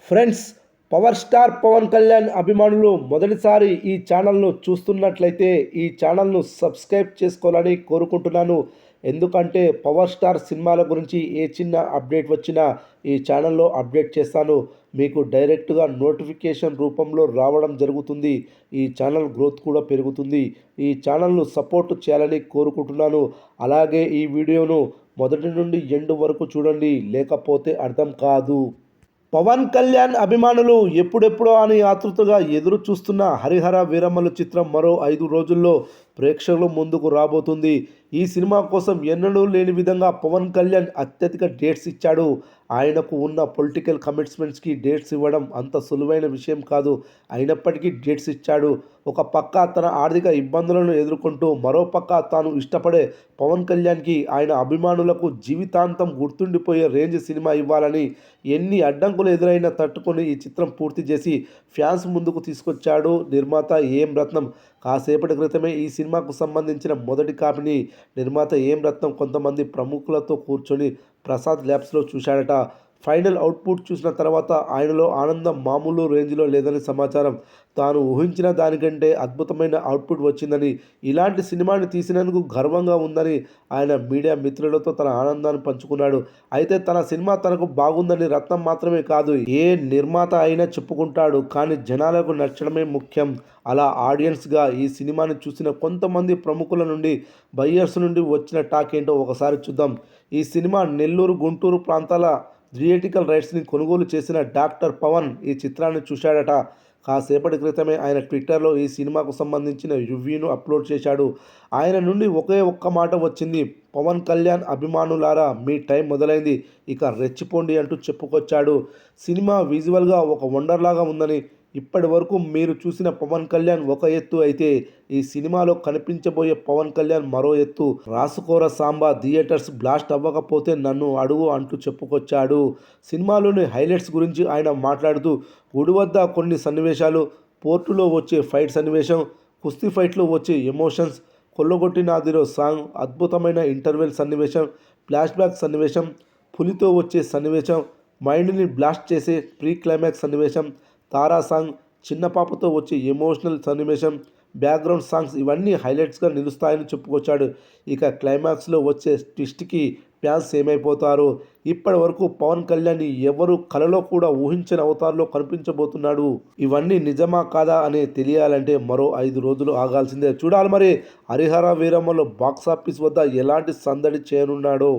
Friends, power star Pawan Kalyan అభిమానులు మొదటిసారి ఈ ఛానల్ను చూస్తున్నట్లయితే ఈ ఛానల్ను సబ్స్క్రైబ్ చేసుకోవాలని కోరుకుంటున్నాను. ఎందుకంటే పవర్ స్టార్ సినిమాల గురించి ఏ చిన్న అప్డేట్ వచ్చినా ఈ ఛానల్లో అప్డేట్ చేస్తాను. మీకు డైరెక్ట్గా నోటిఫికేషన్ రూపంలో రావడం జరుగుతుంది. ఈ ఛానల్ గ్రోత్ కూడా పెరుగుతుంది. ఈ ఛానల్ను సపోర్ట్ చేయాలని కోరుకుంటున్నాను. అలాగే ఈ వీడియోను మొదటి నుండి ఎండ్ వరకు చూడండి, లేకపోతే అర్థం కాదు. పవన్ కళ్యాణ్ అభిమానులు ఎప్పుడెప్పుడో అని ఆతృతగా ఎదురు చూస్తున్న హరిహర వీరమ్మలు చిత్రం మరో 5 రోజుల్లో ప్రేక్షకుల ముందుకు రాబోతుంది. ఈ సినిమా కోసం ఎన్నడూ లేని విధంగా పవన్ కళ్యాణ్ అత్యధిక డేట్స్ ఇచ్చాడు. ఆయనకు ఉన్న పొలిటికల్ కమిట్మెంట్స్కి డేట్స్ ఇవ్వడం అంత సులువైన విషయం కాదు. అయినప్పటికీ డేట్స్ ఇచ్చాడు. ఒక పక్క తన ఆర్థిక ఇబ్బందులను ఎదుర్కొంటూ, మరో పక్క తాను ఇష్టపడే పవన్ కళ్యాణ్కి, ఆయన అభిమానులకు జీవితాంతం గుర్తుండిపోయే రేంజ్ సినిమా ఇవ్వాలని ఎన్ని అడ్డంకులు ఎదురైనా తట్టుకొని ఈ చిత్రం పూర్తి చేసి ఫ్యాన్స్ ముందుకు తీసుకొచ్చాడు నిర్మాత ఏం రత్నం. కాసేపటి క్రితమే ఈ సినిమాకు సంబంధించిన మొదటి కాపీని నిర్మాత ఏం రత్నం కొంతమంది ప్రముఖులతో కూర్చొని ప్రసాద్ ల్యాబ్స్లో చూశాడట. ఫైనల్ అవుట్పుట్ చూసిన తర్వాత ఆయనలో ఆనందం మామూలు రేంజ్లో లేదని సమాచారం. తాను ఊహించిన దానికంటే అద్భుతమైన అవుట్పుట్ వచ్చిందని, ఇలాంటి సినిమాని తీసినందుకు గర్వంగా ఉందని ఆయన మీడియా మిత్రులతో తన ఆనందాన్ని పంచుకున్నాడు. అయితే తన సినిమా తనకు బాగుందని రత్నం మాత్రమే కాదు, ఏ నిర్మాత అయినా చెప్పుకుంటాడు. కానీ జనాలకు నచ్చడమే ముఖ్యం. అలా ఆడియన్స్గా ఈ సినిమాని చూసిన కొంతమంది ప్రముఖుల నుండి, బయ్యర్స్ నుండి వచ్చిన టాక్ ఏంటో ఒకసారి చూద్దాం. ఈ సినిమా నెల్లూరు, గుంటూరు ప్రాంతాల థియేట్రికల్ రైట్స్ని కొనుగోలు చేసిన డాక్టర్ పవన్ ఈ చిత్రాన్ని చూశాడట. కాసేపటి క్రితమే ఆయన ట్విట్టర్లో ఈ సినిమాకు సంబంధించిన రివ్యూను అప్లోడ్ చేశాడు. ఆయన నుండి ఒకే ఒక్క మాట వచ్చింది: పవన్ కళ్యాణ్ అభిమానులారా, మీ టైం మొదలైంది, ఇక రెచ్చిపోండి అంటూ చెప్పుకొచ్చాడు. సినిమా విజువల్గా ఒక వండర్లాగా ఉందని, ఇప్పటి వరకు మీరు చూసిన పవన్ కళ్యాణ్ ఒక ఎత్తు అయితే, ఈ సినిమాలో కనిపించబోయే పవన్ కళ్యాణ్ మరో ఎత్తు. రాసుకోర సాంబా థియేటర్స్ బ్లాస్ట్ అవ్వకపోతే నన్ను అడుగు అంటూ చెప్పుకొచ్చాడు. సినిమాలోని హైలైట్స్ గురించి ఆయన మాట్లాడుతూ, గుడి వద్ద కొన్ని సన్నివేశాలు, పోర్టులో వచ్చే ఫైట్ సన్నివేశం, కుస్తీ ఫైట్లో వచ్చే ఎమోషన్స్, కొల్లగొట్టి నాదిరో సాంగ్, అద్భుతమైన ఇంటర్వెల్ సన్నివేశం, ఫ్లాష్ బ్యాక్ సన్నివేశం, పులితో వచ్చే సన్నివేశం, మైండ్ని బ్లాస్ట్ చేసే ప్రీ క్లైమాక్స్ సన్నివేశం, తారా సాంగ్, చిన్న పాపతో వచ్చే ఎమోషనల్ సన్నివేశం, బ్యాక్గ్రౌండ్ సాంగ్స్ ఇవన్నీ హైలైట్స్గా నిలుస్తాయని చెప్పుకొచ్చాడు. ఇక క్లైమాక్స్లో వచ్చే ట్విస్ట్కి ఫ్యాన్స్ ఏమైపోతారు. ఇప్పటి వరకు పవన్ కళ్యాణ్ ఎవరు కలలో కూడా ఊహించని అవతారంలో కనిపించబోతున్నాడు. ఇవన్నీ నిజమా కాదా అని తెలియాలంటే మరో 5 రోజులు ఆగాల్సిందే. చూడాలి మరి హరిహర వీరమ్మలో బాక్సాఫీస్ వద్ద ఎలాంటి సందడి చేయనున్నాడో.